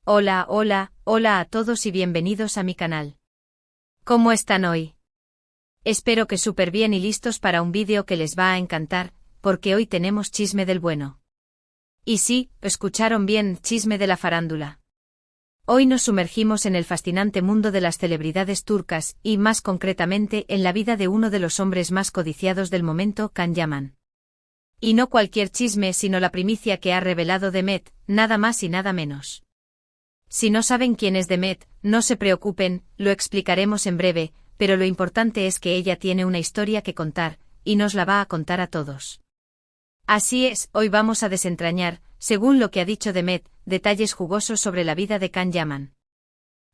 Hola, hola, hola a todos y bienvenidos a mi canal. ¿Cómo están hoy? Espero que súper bien y listos para un vídeo que les va a encantar, porque hoy tenemos chisme del bueno. Y sí, escucharon bien, chisme de la farándula. Hoy nos sumergimos en el fascinante mundo de las celebridades turcas y, más concretamente, en la vida de uno de los hombres más codiciados del momento, Can Yaman. Y no cualquier chisme, sino la primicia que ha revelado Demet, nada más y nada menos. Si no saben quién es Demet, no se preocupen, lo explicaremos en breve, pero lo importante es que ella tiene una historia que contar, y nos la va a contar a todos. Así es, hoy vamos a desentrañar, según lo que ha dicho Demet, detalles jugosos sobre la vida de Can Yaman.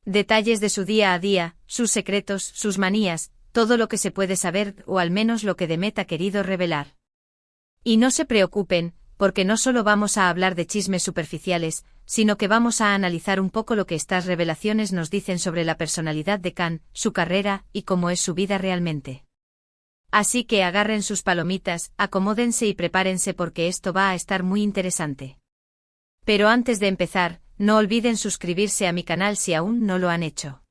Detalles de su día a día, sus secretos, sus manías, todo lo que se puede saber, o al menos lo que Demet ha querido revelar. Y no se preocupen, porque no solo vamos a hablar de chismes superficiales, sino que vamos a analizar un poco lo que estas revelaciones nos dicen sobre la personalidad de Can, su carrera, y cómo es su vida realmente. Así que agarren sus palomitas, acomódense y prepárense porque esto va a estar muy interesante. Pero antes de empezar, no olviden suscribirse a mi canal si aún no lo han hecho.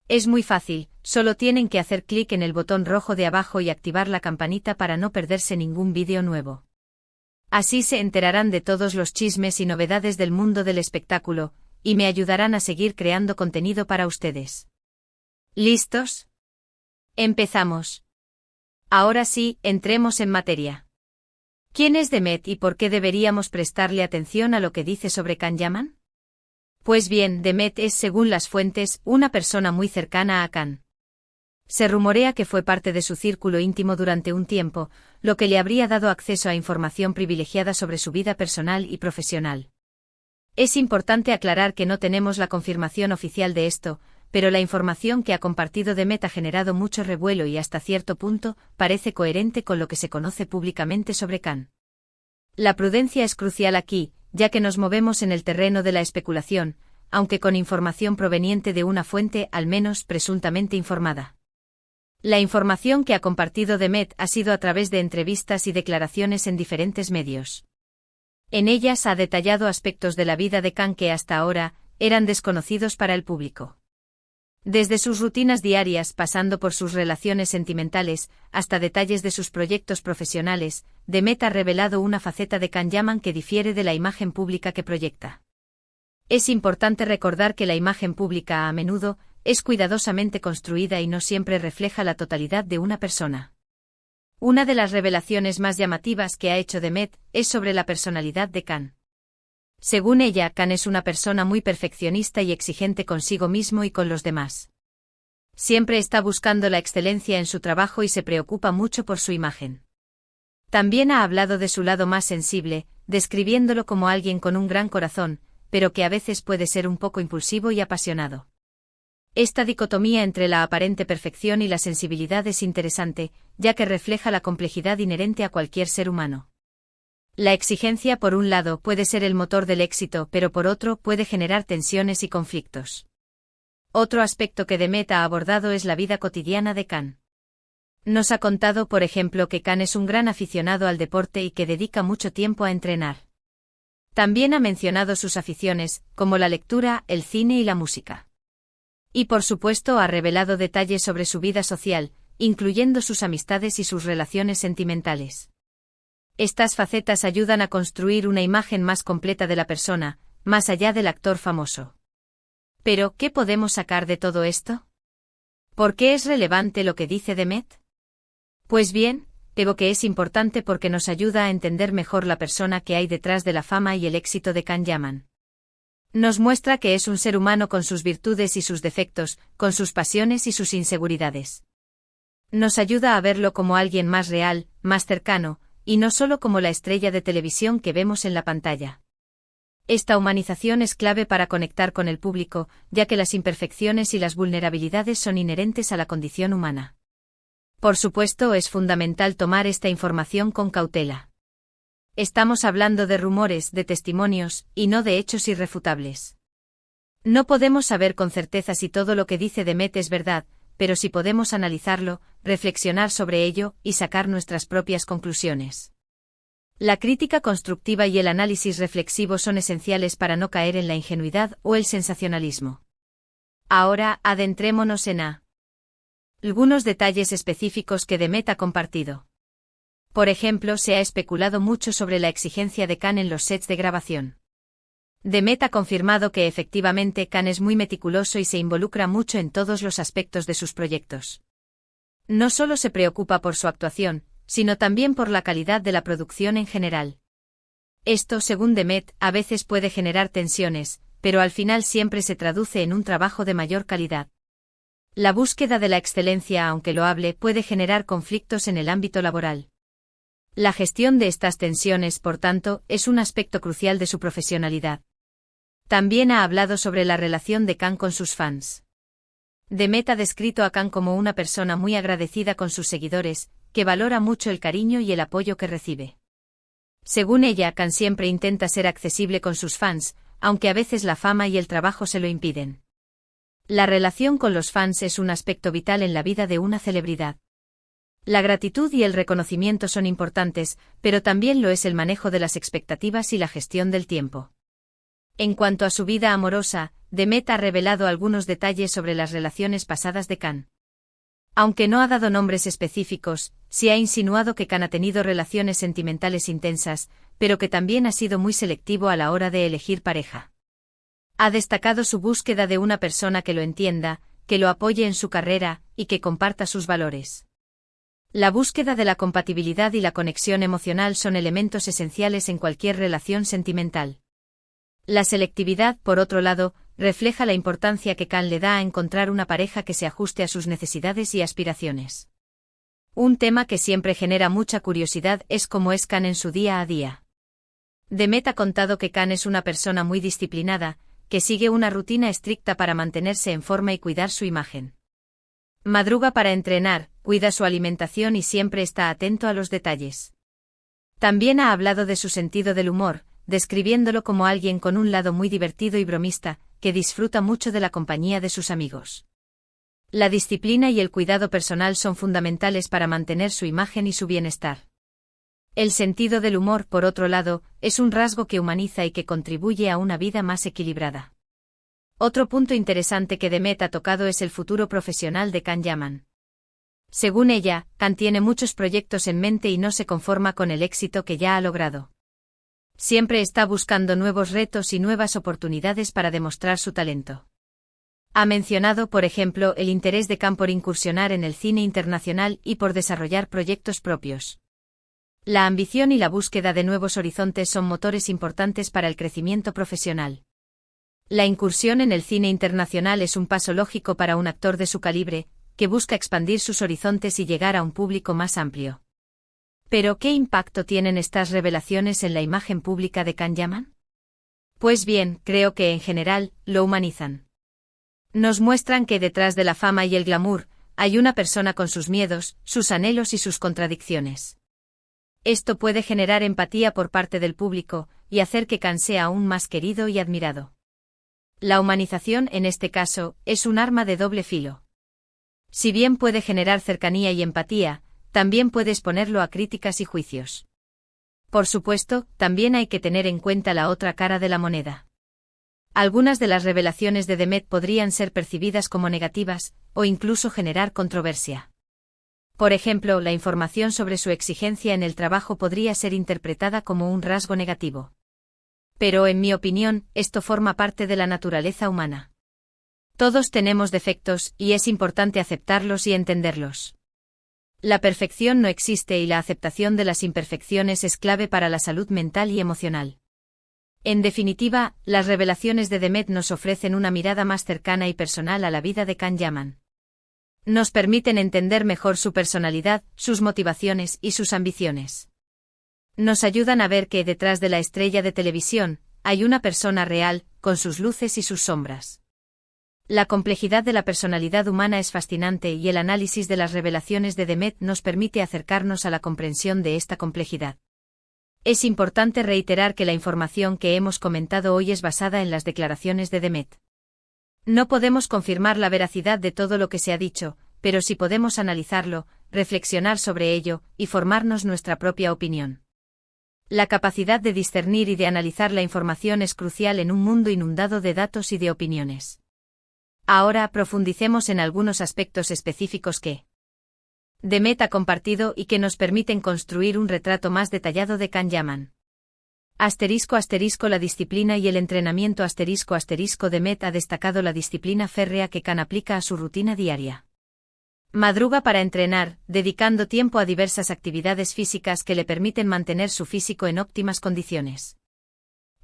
Es muy fácil, solo tienen que hacer clic en el botón rojo de abajo y activar la campanita para no perderse ningún vídeo nuevo. Así se enterarán de todos los chismes y novedades del mundo del espectáculo, y me ayudarán a seguir creando contenido para ustedes. ¿Listos? Empezamos. Ahora sí, entremos en materia. ¿Quién es Demet y por qué deberíamos prestarle atención a lo que dice sobre Can Yaman? Pues bien, Demet es, según las fuentes, una persona muy cercana a Can. Se rumorea que fue parte de su círculo íntimo durante un tiempo, lo que le habría dado acceso a información privilegiada sobre su vida personal y profesional. Es importante aclarar que no tenemos la confirmación oficial de esto, pero la información que ha compartido Demet ha generado mucho revuelo y hasta cierto punto parece coherente con lo que se conoce públicamente sobre Can. La prudencia es crucial aquí, ya que nos movemos en el terreno de la especulación, aunque con información proveniente de una fuente al menos presuntamente informada. La información que ha compartido Demet ha sido a través de entrevistas y declaraciones en diferentes medios. En ellas ha detallado aspectos de la vida de Can que hasta ahora eran desconocidos para el público. Desde sus rutinas diarias pasando por sus relaciones sentimentales, hasta detalles de sus proyectos profesionales, Demet ha revelado una faceta de Can Yaman que difiere de la imagen pública que proyecta. Es importante recordar que la imagen pública a menudo es cuidadosamente construida y no siempre refleja la totalidad de una persona. Una de las revelaciones más llamativas que ha hecho Demet es sobre la personalidad de Can. Según ella, Can es una persona muy perfeccionista y exigente consigo mismo y con los demás. Siempre está buscando la excelencia en su trabajo y se preocupa mucho por su imagen. También ha hablado de su lado más sensible, describiéndolo como alguien con un gran corazón, pero que a veces puede ser un poco impulsivo y apasionado. Esta dicotomía entre la aparente perfección y la sensibilidad es interesante, ya que refleja la complejidad inherente a cualquier ser humano. La exigencia por un lado puede ser el motor del éxito, pero por otro puede generar tensiones y conflictos. Otro aspecto que Demet ha abordado es la vida cotidiana de Can. Nos ha contado, por ejemplo, que Can es un gran aficionado al deporte y que dedica mucho tiempo a entrenar. También ha mencionado sus aficiones, como la lectura, el cine y la música. Y por supuesto ha revelado detalles sobre su vida social, incluyendo sus amistades y sus relaciones sentimentales. Estas facetas ayudan a construir una imagen más completa de la persona, más allá del actor famoso. Pero, ¿qué podemos sacar de todo esto? ¿Por qué es relevante lo que dice Demet? Pues bien, creo que es importante porque nos ayuda a entender mejor la persona que hay detrás de la fama y el éxito de Can Yaman. Nos muestra que es un ser humano con sus virtudes y sus defectos, con sus pasiones y sus inseguridades. Nos ayuda a verlo como alguien más real, más cercano, y no solo como la estrella de televisión que vemos en la pantalla. Esta humanización es clave para conectar con el público, ya que las imperfecciones y las vulnerabilidades son inherentes a la condición humana. Por supuesto, es fundamental tomar esta información con cautela. Estamos hablando de rumores, de testimonios, y no de hechos irrefutables. No podemos saber con certeza si todo lo que dice Demet es verdad, pero sí podemos analizarlo, reflexionar sobre ello y sacar nuestras propias conclusiones. La crítica constructiva y el análisis reflexivo son esenciales para no caer en la ingenuidad o el sensacionalismo. Ahora, adentrémonos en algunos detalles específicos que Demet ha compartido. Por ejemplo, se ha especulado mucho sobre la exigencia de Khan en los sets de grabación. Demet ha confirmado que efectivamente Khan es muy meticuloso y se involucra mucho en todos los aspectos de sus proyectos. No solo se preocupa por su actuación, sino también por la calidad de la producción en general. Esto, según Demet, a veces puede generar tensiones, pero al final siempre se traduce en un trabajo de mayor calidad. La búsqueda de la excelencia, aunque loable, puede generar conflictos en el ámbito laboral. La gestión de estas tensiones, por tanto, es un aspecto crucial de su profesionalidad. También ha hablado sobre la relación de Khan con sus fans. Demet ha descrito a Khan como una persona muy agradecida con sus seguidores, que valora mucho el cariño y el apoyo que recibe. Según ella, Khan siempre intenta ser accesible con sus fans, aunque a veces la fama y el trabajo se lo impiden. La relación con los fans es un aspecto vital en la vida de una celebridad. La gratitud y el reconocimiento son importantes, pero también lo es el manejo de las expectativas y la gestión del tiempo. En cuanto a su vida amorosa, Demet ha revelado algunos detalles sobre las relaciones pasadas de Khan. Aunque no ha dado nombres específicos, sí ha insinuado que Khan ha tenido relaciones sentimentales intensas, pero que también ha sido muy selectivo a la hora de elegir pareja. Ha destacado su búsqueda de una persona que lo entienda, que lo apoye en su carrera, y que comparta sus valores. La búsqueda de la compatibilidad y la conexión emocional son elementos esenciales en cualquier relación sentimental. La selectividad, por otro lado, refleja la importancia que Khan le da a encontrar una pareja que se ajuste a sus necesidades y aspiraciones. Un tema que siempre genera mucha curiosidad es cómo es Khan en su día a día. Demet ha contado que Khan es una persona muy disciplinada, que sigue una rutina estricta para mantenerse en forma y cuidar su imagen. Madruga para entrenar, cuida su alimentación y siempre está atento a los detalles. También ha hablado de su sentido del humor, describiéndolo como alguien con un lado muy divertido y bromista, que disfruta mucho de la compañía de sus amigos. La disciplina y el cuidado personal son fundamentales para mantener su imagen y su bienestar. El sentido del humor, por otro lado, es un rasgo que humaniza y que contribuye a una vida más equilibrada. Otro punto interesante que Demet ha tocado es el futuro profesional de Khan Yaman. Según ella, Khan tiene muchos proyectos en mente y no se conforma con el éxito que ya ha logrado. Siempre está buscando nuevos retos y nuevas oportunidades para demostrar su talento. Ha mencionado, por ejemplo, el interés de Khan por incursionar en el cine internacional y por desarrollar proyectos propios. La ambición y la búsqueda de nuevos horizontes son motores importantes para el crecimiento profesional. La incursión en el cine internacional es un paso lógico para un actor de su calibre, que busca expandir sus horizontes y llegar a un público más amplio. ¿Pero qué impacto tienen estas revelaciones en la imagen pública de Khan Yaman? Pues bien, creo que en general, lo humanizan. Nos muestran que detrás de la fama y el glamour, hay una persona con sus miedos, sus anhelos y sus contradicciones. Esto puede generar empatía por parte del público, y hacer que Khan sea aún más querido y admirado. La humanización, en este caso, es un arma de doble filo. Si bien puede generar cercanía y empatía, también puede exponerlo a críticas y juicios. Por supuesto, también hay que tener en cuenta la otra cara de la moneda. Algunas de las revelaciones de Demet podrían ser percibidas como negativas, o incluso generar controversia. Por ejemplo, la información sobre su exigencia en el trabajo podría ser interpretada como un rasgo negativo. Pero en mi opinión, esto forma parte de la naturaleza humana. Todos tenemos defectos, y es importante aceptarlos y entenderlos. La perfección no existe y la aceptación de las imperfecciones es clave para la salud mental y emocional. En definitiva, las revelaciones de Demet nos ofrecen una mirada más cercana y personal a la vida de Khan Yaman. Nos permiten entender mejor su personalidad, sus motivaciones y sus ambiciones. Nos ayudan a ver que detrás de la estrella de televisión, hay una persona real, con sus luces y sus sombras. La complejidad de la personalidad humana es fascinante y el análisis de las revelaciones de Demet nos permite acercarnos a la comprensión de esta complejidad. Es importante reiterar que la información que hemos comentado hoy es basada en las declaraciones de Demet. No podemos confirmar la veracidad de todo lo que se ha dicho, pero sí podemos analizarlo, reflexionar sobre ello, y formarnos nuestra propia opinión. La capacidad de discernir y de analizar la información es crucial en un mundo inundado de datos y de opiniones. Ahora profundicemos en algunos aspectos específicos que Demet ha compartido y que nos permiten construir un retrato más detallado de Can Yaman. *** La disciplina y el entrenamiento *** Demet ha destacado la disciplina férrea que Can aplica a su rutina diaria. Madruga para entrenar, dedicando tiempo a diversas actividades físicas que le permiten mantener su físico en óptimas condiciones.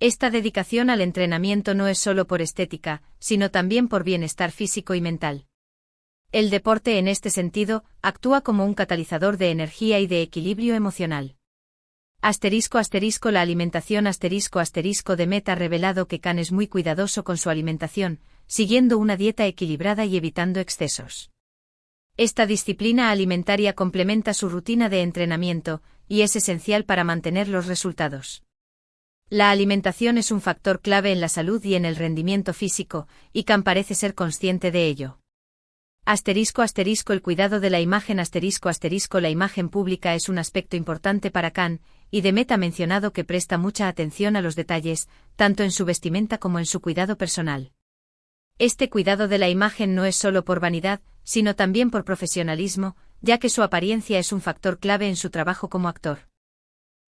Esta dedicación al entrenamiento no es solo por estética, sino también por bienestar físico y mental. El deporte en este sentido, actúa como un catalizador de energía y de equilibrio emocional. *** La alimentación Demet ha revelado que Can es muy cuidadoso con su alimentación, siguiendo una dieta equilibrada y evitando excesos. Esta disciplina alimentaria complementa su rutina de entrenamiento, y es esencial para mantener los resultados. La alimentación es un factor clave en la salud y en el rendimiento físico, y Can parece ser consciente de ello. El cuidado de la imagen La imagen pública es un aspecto importante para Can, y Demet ha mencionado que presta mucha atención a los detalles, tanto en su vestimenta como en su cuidado personal. Este cuidado de la imagen no es solo por vanidad, sino también por profesionalismo, ya que su apariencia es un factor clave en su trabajo como actor.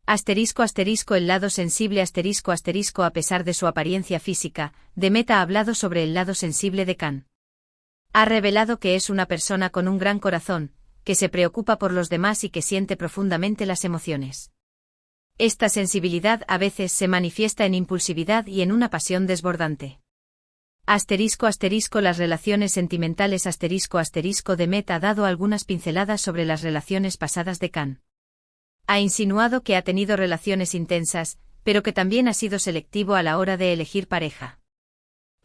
El lado sensible A pesar de su apariencia física, Demet ha hablado sobre el lado sensible de Can. Ha revelado que es una persona con un gran corazón, que se preocupa por los demás y que siente profundamente las emociones. Esta sensibilidad a veces se manifiesta en impulsividad y en una pasión desbordante. Las relaciones sentimentales Demet ha dado algunas pinceladas sobre las relaciones pasadas de Can. Ha insinuado que ha tenido relaciones intensas, pero que también ha sido selectivo a la hora de elegir pareja.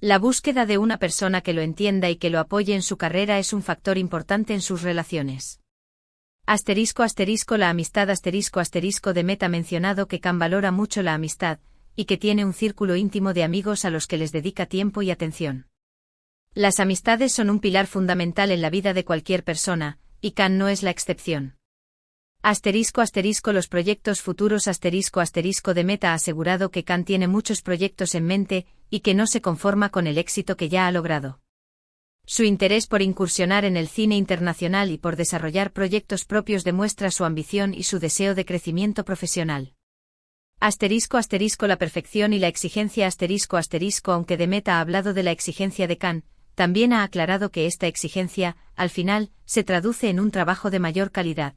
La búsqueda de una persona que lo entienda y que lo apoye en su carrera es un factor importante en sus relaciones. La amistad Demet ha mencionado que Can valora mucho la amistad, y que tiene un círculo íntimo de amigos a los que les dedica tiempo y atención. Las amistades son un pilar fundamental en la vida de cualquier persona, y Can no es la excepción. Los proyectos futuros Demet ha asegurado que Can tiene muchos proyectos en mente, y que no se conforma con el éxito que ya ha logrado. Su interés por incursionar en el cine internacional y por desarrollar proyectos propios demuestra su ambición y su deseo de crecimiento profesional. La perfección y la exigencia Aunque Demet ha hablado de la exigencia de Can, también ha aclarado que esta exigencia, al final, se traduce en un trabajo de mayor calidad.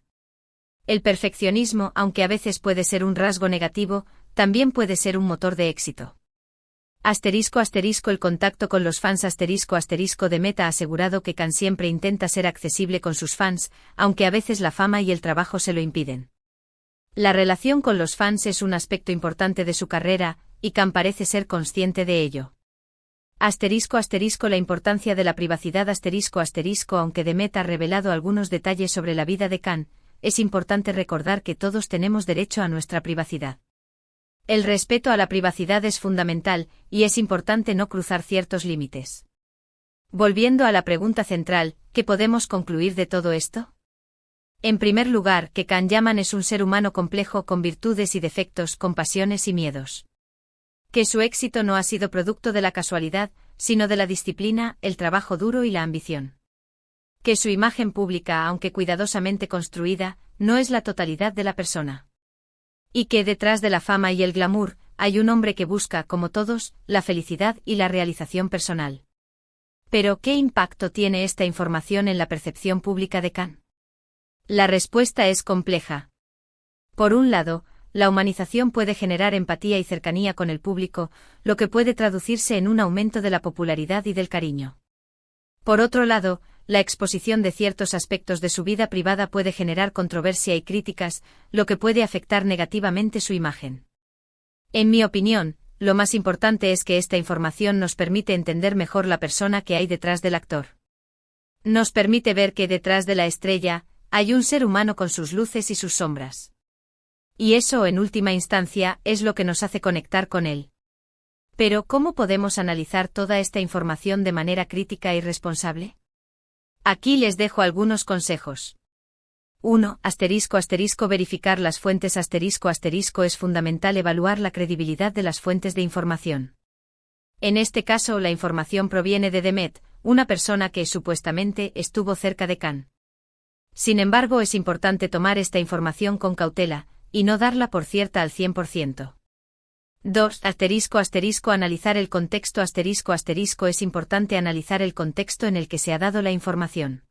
El perfeccionismo, aunque a veces puede ser un rasgo negativo, también puede ser un motor de éxito. El contacto con los fans Demet ha asegurado que Can siempre intenta ser accesible con sus fans, aunque a veces la fama y el trabajo se lo impiden. La relación con los fans es un aspecto importante de su carrera, y Can parece ser consciente de ello. La importancia de la privacidad Aunque Demet ha revelado algunos detalles sobre la vida de Can, es importante recordar que todos tenemos derecho a nuestra privacidad. El respeto a la privacidad es fundamental, y es importante no cruzar ciertos límites. Volviendo a la pregunta central, ¿qué podemos concluir de todo esto? En primer lugar, que Can Yaman es un ser humano complejo con virtudes y defectos, con pasiones y miedos. Que su éxito no ha sido producto de la casualidad, sino de la disciplina, el trabajo duro y la ambición. Que su imagen pública, aunque cuidadosamente construida, no es la totalidad de la persona. Y que detrás de la fama y el glamour, hay un hombre que busca, como todos, la felicidad y la realización personal. Pero, ¿qué impacto tiene esta información en la percepción pública de Can? La respuesta es compleja. Por un lado, la humanización puede generar empatía y cercanía con el público, lo que puede traducirse en un aumento de la popularidad y del cariño. Por otro lado, la exposición de ciertos aspectos de su vida privada puede generar controversia y críticas, lo que puede afectar negativamente su imagen. En mi opinión, lo más importante es que esta información nos permite entender mejor la persona que hay detrás del actor. Nos permite ver que detrás de la estrella, hay un ser humano con sus luces y sus sombras. Y eso, en última instancia, es lo que nos hace conectar con él. Pero, ¿cómo podemos analizar toda esta información de manera crítica y responsable? Aquí les dejo algunos consejos. 1. Verificar las fuentes. Es fundamental evaluar la credibilidad de las fuentes de información. En este caso, la información proviene de Demet, una persona que supuestamente estuvo cerca de Khan. Sin embargo, es importante tomar esta información con cautela, y no darla por cierta al 100%. 2. Analizar el contexto. Es importante analizar el contexto en el que se ha dado la información.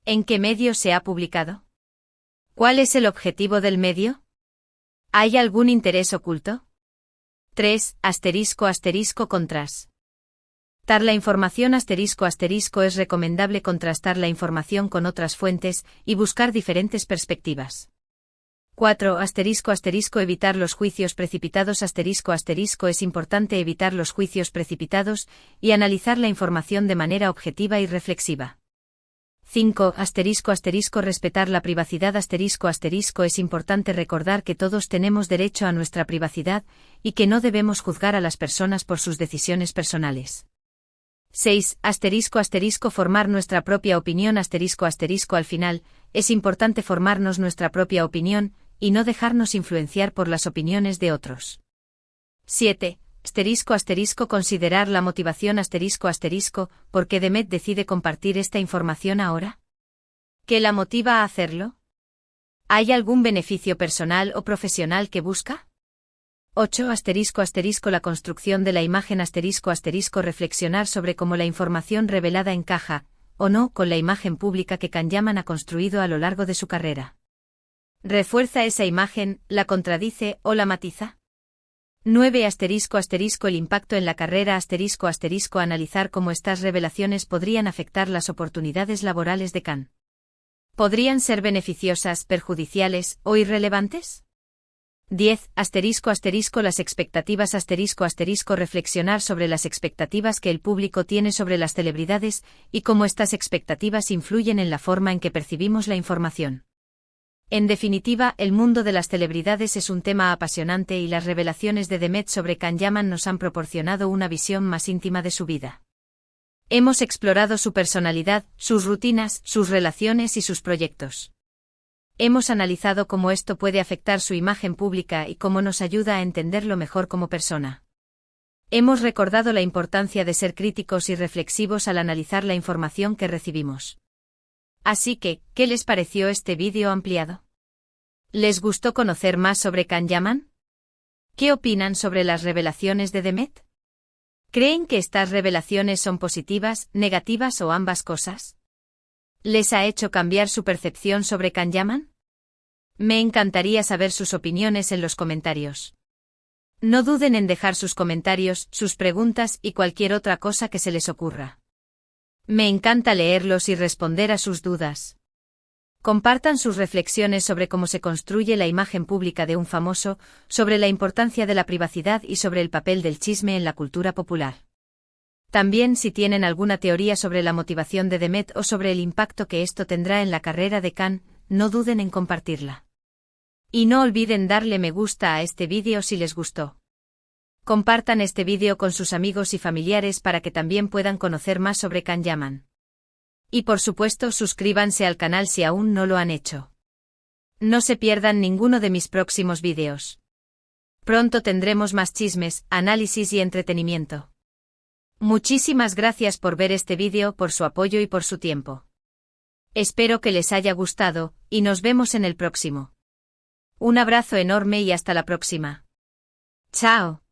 ¿En qué medio se ha publicado? ¿Cuál es el objetivo del medio? ¿Hay algún interés oculto? 3. Contras. La información. Es recomendable contrastar la información con otras fuentes y buscar diferentes perspectivas. 4. Evitar los juicios precipitados. Es importante evitar los juicios precipitados y analizar la información de manera objetiva y reflexiva. 5. Respetar la privacidad. Es importante recordar que todos tenemos derecho a nuestra privacidad y que no debemos juzgar a las personas por sus decisiones personales. 6. Formar nuestra propia opinión. Al final, es importante formarnos nuestra propia opinión y no dejarnos influenciar por las opiniones de otros. 7. Considerar la motivación. ¿Por qué Demet decide compartir esta información ahora? ¿Qué la motiva a hacerlo? ¿Hay algún beneficio personal o profesional que busca? 8. La construcción de la imagen. Reflexionar sobre cómo la información revelada encaja, o no, con la imagen pública que Khan Yaman ha construido a lo largo de su carrera. ¿Refuerza esa imagen, la contradice o la matiza? 9. El impacto en la carrera. Analizar cómo estas revelaciones podrían afectar las oportunidades laborales de Khan. ¿Podrían ser beneficiosas, perjudiciales o irrelevantes? 10. Las expectativas. Reflexionar sobre las expectativas que el público tiene sobre las celebridades y cómo estas expectativas influyen en la forma en que percibimos la información. En definitiva, el mundo de las celebridades es un tema apasionante y las revelaciones de Demet sobre Khan Yaman nos han proporcionado una visión más íntima de su vida. Hemos explorado su personalidad, sus rutinas, sus relaciones y sus proyectos. Hemos analizado cómo esto puede afectar su imagen pública y cómo nos ayuda a entenderlo mejor como persona. Hemos recordado la importancia de ser críticos y reflexivos al analizar la información que recibimos. Así que, ¿qué les pareció este vídeo ampliado? ¿Les gustó conocer más sobre Khan Yaman? ¿Qué opinan sobre las revelaciones de Demet? ¿Creen que estas revelaciones son positivas, negativas o ambas cosas? ¿Les ha hecho cambiar su percepción sobre Khan Yaman? Me encantaría saber sus opiniones en los comentarios. No duden en dejar sus comentarios, sus preguntas y cualquier otra cosa que se les ocurra. Me encanta leerlos y responder a sus dudas. Compartan sus reflexiones sobre cómo se construye la imagen pública de un famoso, sobre la importancia de la privacidad y sobre el papel del chisme en la cultura popular. También, si tienen alguna teoría sobre la motivación de Demet o sobre el impacto que esto tendrá en la carrera de Khan, no duden en compartirla. Y no olviden darle me gusta a este vídeo si les gustó. Compartan este vídeo con sus amigos y familiares para que también puedan conocer más sobre Khan Yaman. Y por supuesto, suscríbanse al canal si aún no lo han hecho. No se pierdan ninguno de mis próximos vídeos. Pronto tendremos más chismes, análisis y entretenimiento. Muchísimas gracias por ver este vídeo, por su apoyo y por su tiempo. Espero que les haya gustado, y nos vemos en el próximo. Un abrazo enorme y hasta la próxima. Chao.